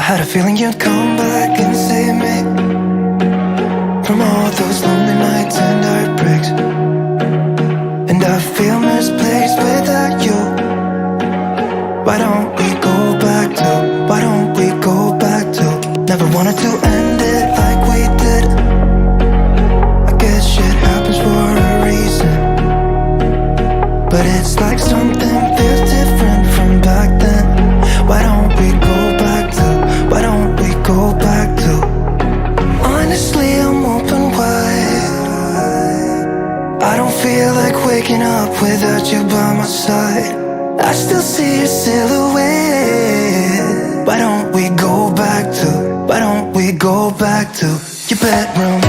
had a feeling you'd come back and save me from all those lonely nights and heartbreaks. And I feel misplaced without you. Why don't we go back to, why don't we go back to? Never wanted to end it like we did. I guess shit happens for a reason, but it's like something feels different from back then. Why don't we go back to, why don't we go back to? Honestly, I'm open wide. I don't feel like waking up without you by my side. I still see your silhouette. Why don't we go back to, why don't we go back to your bedroom?